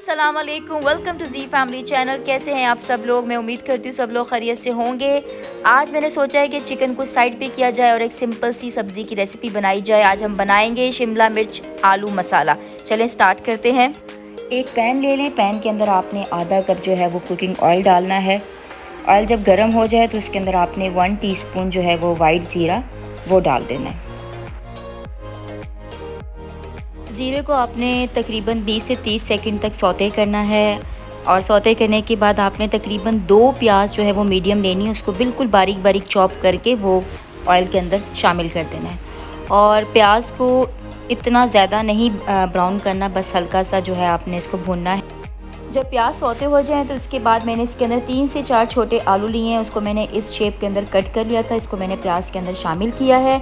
अस्सलाम वालेकुम, welcome to G family channel. कैसे हैं आप सब लोग? मैं उम्मीद करती हूँ सब लोग खैरियत से होंगे। आज मैंने सोचा है कि चिकन को साइड पे किया जाए और एक सिंपल सी सब्ज़ी की रेसिपी बनाई जाए। आज हम बनाएंगे शिमला मिर्च आलू मसाला। चलें स्टार्ट करते हैं। एक पैन ले लें। पैन के अंदर आपने आधा कप जो है वो कुकिंग ऑयल डालना है। ऑयल जब गर्म हो जाए तो उसके अंदर आपने 1 टीस्पून जो है वो वाइट ज़ीरा वो डाल देना है। ज़ीरे को आपने तकरीबन 20 से 30 सेकंड तक सौते करना है और सौते करने के बाद आपने तकरीबन 2 प्याज जो है वो मीडियम लेनी है, उसको बिल्कुल बारीक बारीक चॉप करके वो ऑयल के अंदर शामिल कर देना है। और प्याज को इतना ज़्यादा नहीं ब्राउन करना, बस हल्का सा जो है आपने इसको भूनना है। जब प्याज सौते हो जाएं तो उसके बाद मैंने इसके अंदर 3 से 4 छोटे आलू लिए हैं, उसको मैंने इस शेप के अंदर कट कर लिया था। इसको मैंने प्याज के अंदर शामिल किया है,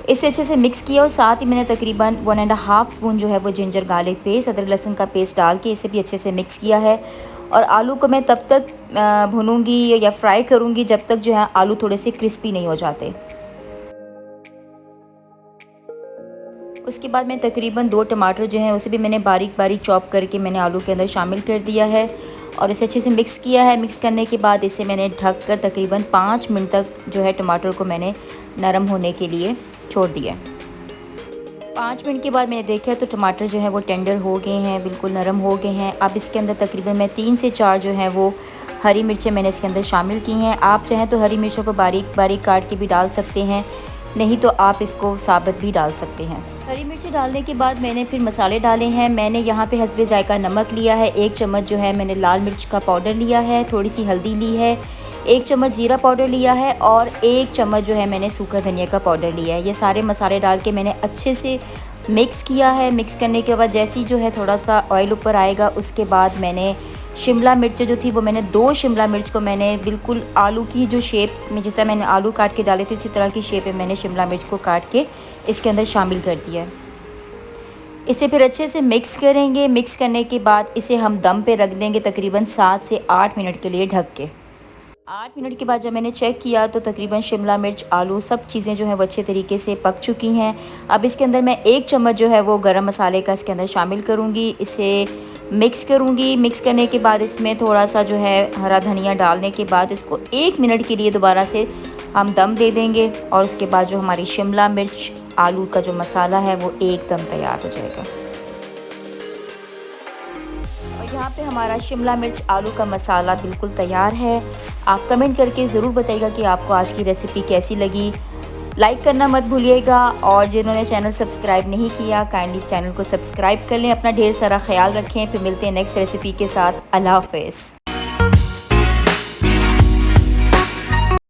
इसे अच्छे से मिक्स किया और साथ ही मैंने तकरीबन 1.5 स्पून जो है वो जिंजर गार्लिक पेस्ट, अदरक लहसुन का पेस्ट डाल के इसे भी अच्छे से मिक्स किया है। और आलू को मैं तब तक भूनूंगी या फ्राई करूंगी जब तक जो है आलू थोड़े से क्रिस्पी नहीं हो जाते। उसके बाद मैं तकरीबन 2 टमाटर जो हैं उसे भी मैंने बारीक बारीक चॉप करके मैंने आलू के अंदर शामिल कर दिया है और इसे अच्छे से मिक्स किया है। मिक्स करने के बाद इसे मैंने ढक कर तकरीबन 5 मिनट तक जो है टमाटर को मैंने नरम होने के लिए छोड़ दिया। 5 मिनट के बाद मैंने देखा तो टमाटर जो है वो टेंडर हो गए हैं, बिल्कुल नरम हो गए हैं। अब इसके अंदर तकरीबन मैं 3 से 4 जो है वो हरी मिर्चें मैंने इसके अंदर शामिल की हैं। आप चाहें तो हरी मिर्चों को बारीक बारीक काट के भी डाल सकते हैं, नहीं तो आप इसको साबुत भी डाल सकते हैं। हरी मिर्ची डालने के बाद मैंने फिर मसाले डाले हैं। मैंने यहाँ पे हस्बे जायका नमक लिया है, 1 चम्मच जो है मैंने लाल मिर्च का पाउडर लिया है, थोड़ी सी हल्दी ली है, 1 चम्मच ज़ीरा पाउडर लिया है और 1 चम्मच जो है मैंने सूखा धनिया का पाउडर लिया है। ये सारे मसाले डाल के मैंने अच्छे से मिक्स किया है। मिक्स करने के बाद जैसे ही जो है थोड़ा सा ऑयल ऊपर आएगा उसके बाद मैंने शिमला मिर्च जो थी वो मैंने 2 शिमला मिर्च को मैंने बिल्कुल आलू की जो शेप में, जैसा मैंने आलू काट के डाले थे उसी तरह की शेप में मैंने शिमला मिर्च को काट के इसके अंदर शामिल कर दिया है। इसे फिर अच्छे से मिक्स करेंगे। मिक्स करने के बाद इसे हम दम पे रख देंगे तकरीबन 7 से 8 मिनट के लिए ढक के। 8 मिनट के बाद जब मैंने चेक किया तो तकरीबन शिमला मिर्च आलू सब चीज़ें जो हैं वो अच्छे तरीके से पक चुकी हैं। अब इसके अंदर मैं 1 चम्मच जो है वो गरम मसाले का इसके अंदर शामिल करूँगी। इसे मिक्स करूँगी। मिक्स करने के बाद इसमें थोड़ा सा जो है हरा धनिया डालने के बाद इसको 1 मिनट के लिए दोबारा से हम दम दे देंगे और उसके बाद जो हमारी शिमला मिर्च आलू का जो मसाला है वो एकदम तैयार हो जाएगा। और यहाँ पे हमारा शिमला मिर्च आलू का मसाला बिल्कुल तैयार है। आप कमेंट करके ज़रूर बताइएगा कि आपको आज की रेसिपी कैसी लगी। लाइक करना मत भूलिएगा और जिन्होंने चैनल सब्सक्राइब नहीं किया काइंडली चैनल को सब्सक्राइब कर लें। अपना ढेर सारा ख्याल रखें। फिर मिलते हैं नेक्स्ट रेसिपी के साथ। अल्लाह हाफ़िज़।